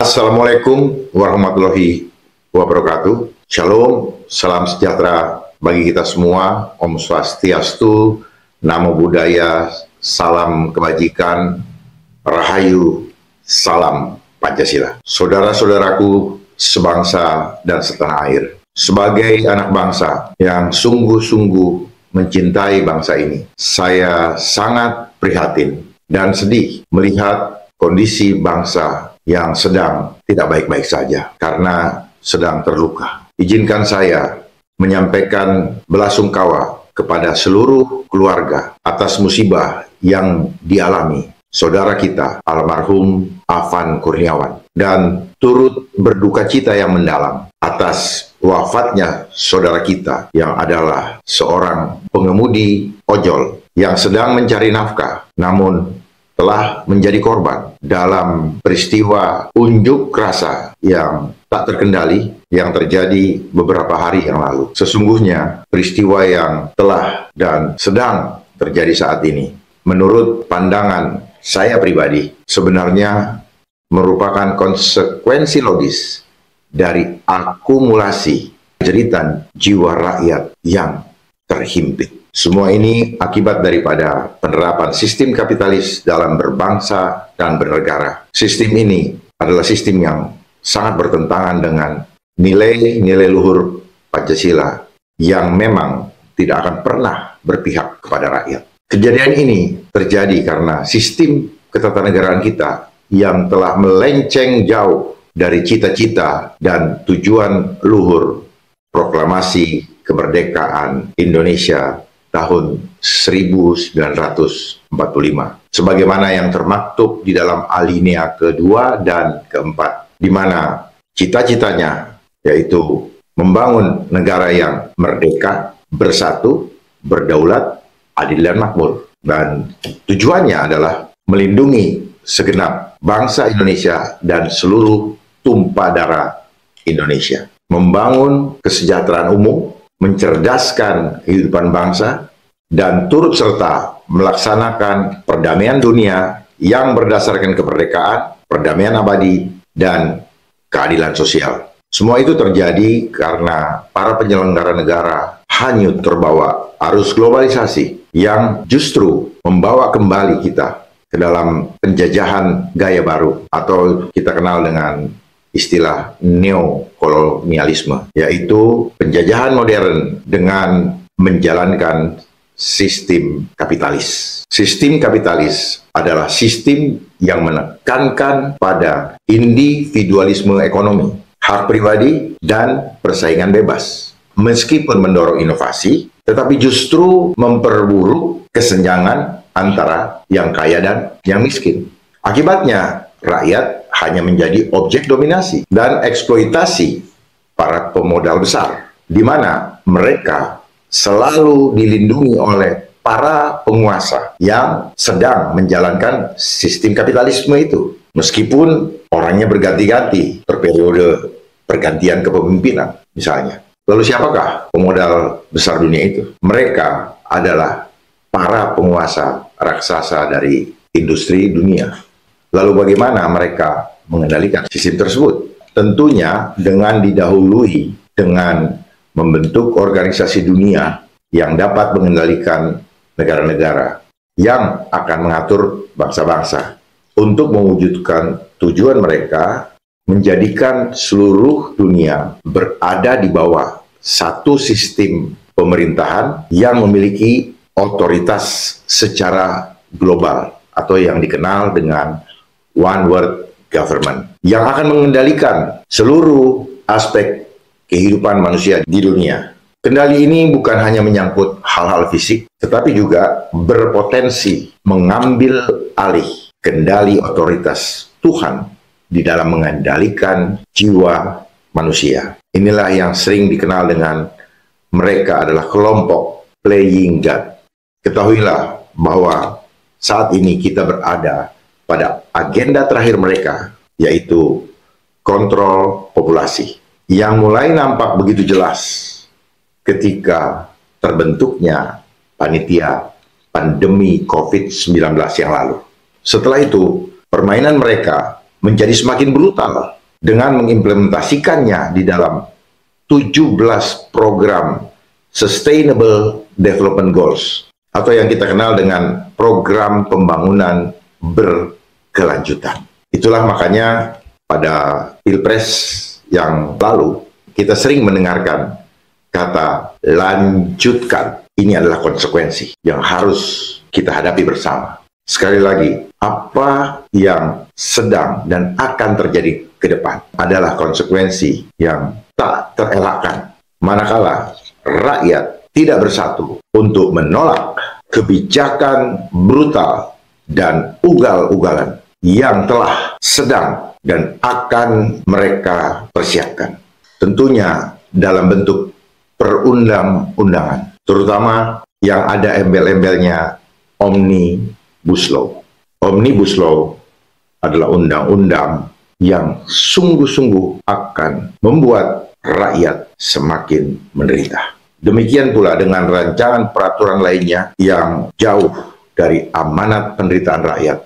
Assalamualaikum warahmatullahi wabarakatuh. Shalom, salam sejahtera bagi kita semua. Om Swastiastu, Namo Buddhaya, salam kebajikan, Rahayu, salam Pancasila. Saudara-saudaraku sebangsa dan setanah air, sebagai anak bangsa yang sungguh-sungguh mencintai bangsa ini, saya sangat prihatin dan sedih melihat kondisi bangsa yang sedang tidak baik-baik saja karena sedang terluka. Izinkan saya menyampaikan belasungkawa kepada seluruh keluarga atas musibah yang dialami saudara kita almarhum Afan Kurniawan, dan turut berduka cita yang mendalam atas wafatnya saudara kita yang adalah seorang pengemudi ojol yang sedang mencari nafkah namun telah menjadi korban dalam peristiwa unjuk rasa yang tak terkendali yang terjadi beberapa hari yang lalu. Sesungguhnya peristiwa yang telah dan sedang terjadi saat ini, menurut pandangan saya pribadi, sebenarnya merupakan konsekuensi logis dari akumulasi jeritan jiwa rakyat yang terhimpit. Semua ini akibat daripada penerapan sistem kapitalis dalam berbangsa dan bernegara. Sistem ini adalah sistem yang sangat bertentangan dengan nilai-nilai luhur Pancasila yang memang tidak akan pernah berpihak kepada rakyat. Kejadian ini terjadi karena sistem ketatanegaraan kita yang telah melenceng jauh dari cita-cita dan tujuan luhur proklamasi kemerdekaan Indonesia tahun 1945, sebagaimana yang termaktub di dalam alinea kedua dan keempat, di mana cita-citanya yaitu membangun negara yang merdeka, bersatu, berdaulat, adil dan makmur, dan tujuannya adalah melindungi segenap bangsa Indonesia dan seluruh tumpah darah Indonesia, membangun kesejahteraan umum, mencerdaskan kehidupan bangsa, dan turut serta melaksanakan perdamaian dunia yang berdasarkan kemerdekaan, perdamaian abadi, dan keadilan sosial. Semua itu terjadi karena para penyelenggara negara hanyut terbawa arus globalisasi yang justru membawa kembali kita ke dalam penjajahan gaya baru, atau kita kenal dengan istilah neokolonialisme, yaitu penjajahan modern dengan menjalankan sistem kapitalis. Sistem kapitalis adalah sistem yang menekankan pada individualisme ekonomi, hak pribadi, dan persaingan bebas. Meskipun mendorong inovasi, tetapi justru memperburuk kesenjangan antara yang kaya dan yang miskin. Akibatnya, rakyat hanya menjadi objek dominasi dan eksploitasi para pemodal besar, di mana mereka selalu dilindungi oleh para penguasa yang sedang menjalankan sistem kapitalisme itu. Meskipun orangnya berganti-ganti per periode pergantian kepemimpinan misalnya. Lalu siapakah pemodal besar dunia itu? Mereka adalah para penguasa raksasa dari industri dunia. Lalu bagaimana mereka mengendalikan sistem tersebut? Tentunya dengan didahului dengan membentuk organisasi dunia yang dapat mengendalikan negara-negara yang akan mengatur bangsa-bangsa untuk mewujudkan tujuan mereka menjadikan seluruh dunia berada di bawah satu sistem pemerintahan yang memiliki otoritas secara global atau yang dikenal dengan one world government, yang akan mengendalikan seluruh aspek kehidupan manusia di dunia. Kendali ini bukan hanya menyangkut hal-hal fisik, tetapi juga berpotensi mengambil alih kendali otoritas Tuhan di dalam mengendalikan jiwa manusia. Inilah yang sering dikenal dengan mereka adalah kelompok playing God. Ketahuilah bahwa saat ini kita berada pada agenda terakhir mereka, yaitu kontrol populasi, yang mulai nampak begitu jelas ketika terbentuknya panitia pandemi COVID-19 yang lalu. Setelah itu, permainan mereka menjadi semakin brutal dengan mengimplementasikannya di dalam 17 program Sustainable Development Goals atau yang kita kenal dengan program pembangunan berkelanjutan. Itulah makanya pada Pilpres yang lalu kita sering mendengarkan kata lanjutkan. Ini adalah konsekuensi yang harus kita hadapi bersama. Sekali lagi, apa yang sedang dan akan terjadi ke depan adalah konsekuensi yang tak terelakkan manakala rakyat tidak bersatu untuk menolak kebijakan brutal dan ugal-ugalan yang telah sedang dan akan mereka persiapkan. Tentunya dalam bentuk perundang-undangan, terutama yang ada embel-embelnya Omnibus Law. Omnibus Law adalah undang-undang yang sungguh-sungguh akan membuat rakyat semakin menderita. Demikian pula dengan rancangan peraturan lainnya yang jauh dari amanat penderitaan rakyat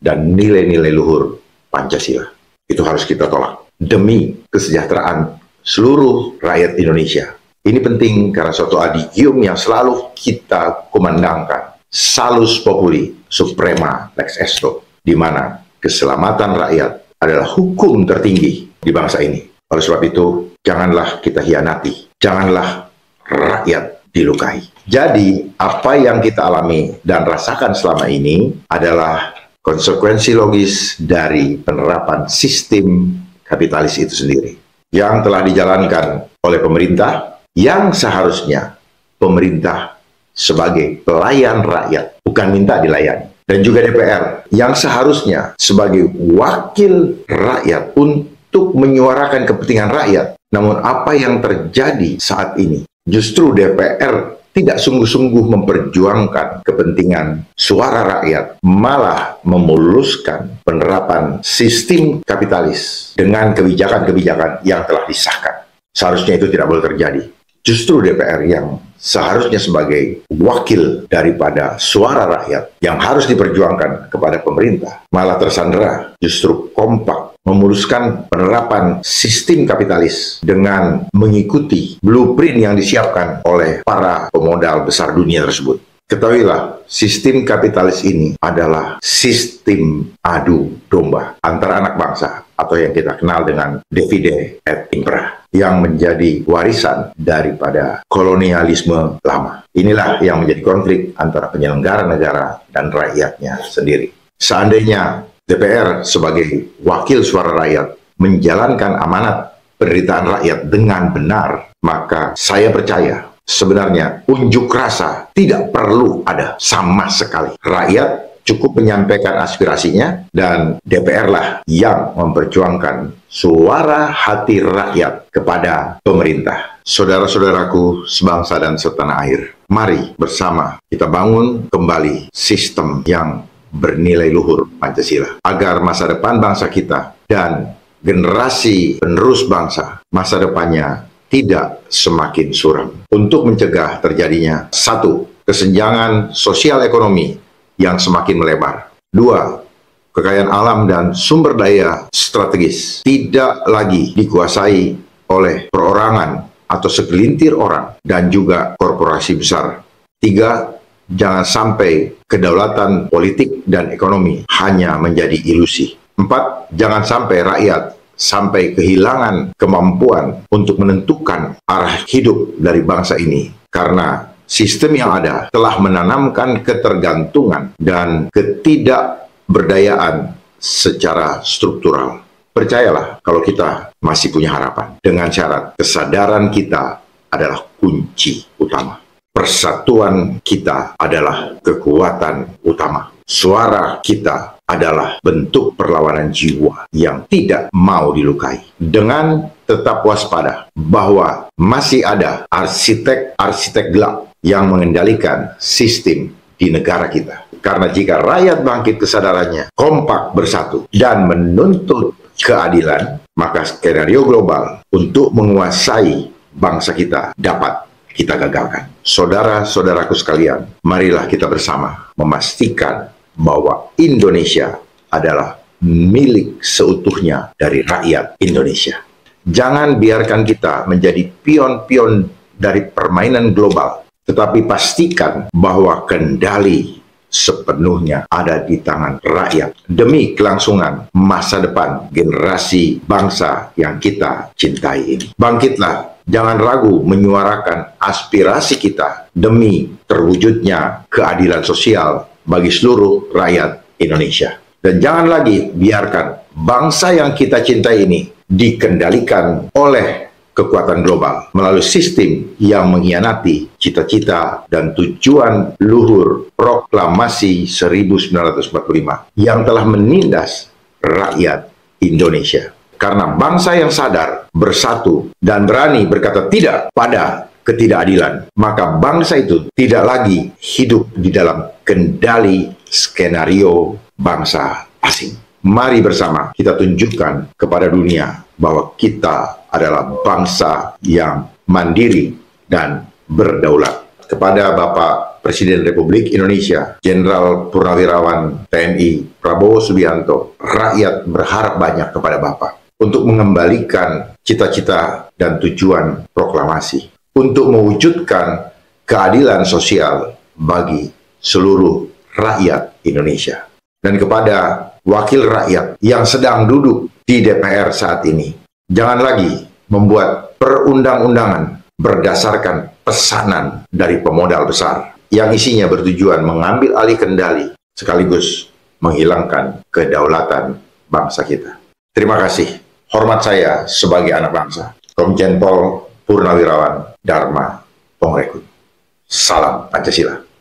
dan nilai-nilai luhur Pancasila. Itu harus kita tolak demi kesejahteraan seluruh rakyat Indonesia. Ini penting karena suatu adigium yang selalu kita kumandangkan, salus populi suprema lex esto, di mana keselamatan rakyat adalah hukum tertinggi di bangsa ini. Oleh sebab itu, janganlah kita hianati, janganlah rakyat dilukai. Jadi, apa yang kita alami dan rasakan selama ini adalah konsekuensi logis dari penerapan sistem kapitalis itu sendiri yang telah dijalankan oleh pemerintah, yang seharusnya pemerintah sebagai pelayan rakyat, bukan minta dilayani. Dan juga DPR yang seharusnya sebagai wakil rakyat untuk menyuarakan kepentingan rakyat. Namun apa yang terjadi saat ini, justru DPR tidak sungguh-sungguh memperjuangkan kepentingan suara rakyat, malah memuluskan penerapan sistem kapitalis dengan kebijakan-kebijakan yang telah disahkan. Seharusnya itu tidak boleh terjadi. Justru DPR yang seharusnya sebagai wakil daripada suara rakyat yang harus diperjuangkan kepada pemerintah malah tersandera, justru kompak memuluskan penerapan sistem kapitalis dengan mengikuti blueprint yang disiapkan oleh para pemodal besar dunia tersebut. Ketahuilah, sistem kapitalis ini adalah sistem adu domba antara anak bangsa atau yang kita kenal dengan divide et impera, yang menjadi warisan daripada kolonialisme lama. Inilah yang menjadi konflik antara penyelenggara negara dan rakyatnya sendiri. Seandainya DPR sebagai wakil suara rakyat menjalankan amanat penderitaan rakyat dengan benar, maka saya percaya sebenarnya unjuk rasa tidak perlu ada sama sekali. Rakyat cukup menyampaikan aspirasinya dan DPR lah yang memperjuangkan suara hati rakyat kepada pemerintah. Saudara-saudaraku sebangsa dan setanah air, mari bersama kita bangun kembali sistem yang bernilai luhur Pancasila agar masa depan bangsa kita dan generasi penerus bangsa masa depannya tidak semakin suram. Untuk mencegah terjadinya, 1. Kesenjangan sosial ekonomi yang semakin melebar. 2. Kekayaan alam dan sumber daya strategis tidak lagi dikuasai oleh perorangan atau segelintir orang dan juga korporasi besar. 3. Jangan sampai kedaulatan politik dan ekonomi hanya menjadi ilusi. 4. Jangan sampai rakyat sampai kehilangan kemampuan untuk menentukan arah hidup dari bangsa ini, karena sistem yang ada telah menanamkan ketergantungan dan ketidakberdayaan secara struktural. Percayalah kalau kita masih punya harapan, dengan syarat kesadaran kita adalah kunci utama. Persatuan kita adalah kekuatan utama. Suara kita adalah bentuk perlawanan jiwa yang tidak mau dilukai. Dengan tetap waspada bahwa masih ada arsitek-arsitek gelap yang mengendalikan sistem di negara kita. Karena jika rakyat bangkit kesadarannya, kompak bersatu, dan menuntut keadilan, maka skenario global untuk menguasai bangsa kita dapat kita gagalkan. Saudara-saudaraku sekalian, marilah kita bersama memastikan bahwa Indonesia adalah milik seutuhnya dari rakyat Indonesia. Jangan biarkan kita menjadi pion-pion dari permainan global, tetapi pastikan bahwa kendali sepenuhnya ada di tangan rakyat demi kelangsungan masa depan generasi bangsa yang kita cintai ini. Bangkitlah, jangan ragu menyuarakan aspirasi kita demi terwujudnya keadilan sosial bagi seluruh rakyat Indonesia. Dan jangan lagi biarkan bangsa yang kita cintai ini dikendalikan oleh kekuatan global melalui sistem yang mengkhianati cita-cita dan tujuan luhur proklamasi 1945 yang telah menindas rakyat Indonesia. Karena bangsa yang sadar, bersatu, dan berani berkata tidak pada ketidakadilan, maka bangsa itu tidak lagi hidup di dalam kendali skenario bangsa asing. Mari bersama kita tunjukkan kepada dunia bahwa kita adalah bangsa yang mandiri dan berdaulat. Kepada Bapak Presiden Republik Indonesia, Jenderal Purnawirawan TNI Prabowo Subianto, rakyat berharap banyak kepada Bapak untuk mengembalikan cita-cita dan tujuan proklamasi, untuk mewujudkan keadilan sosial bagi seluruh rakyat Indonesia. Dan kepada wakil rakyat yang sedang duduk di DPR saat ini, jangan lagi membuat perundang-undangan berdasarkan pesanan dari pemodal besar yang isinya bertujuan mengambil alih kendali sekaligus menghilangkan kedaulatan bangsa kita. Terima kasih. Hormat saya sebagai anak bangsa. Komjen Pol Purnawirawan Dharma Pongrekun. Salam Pancasila.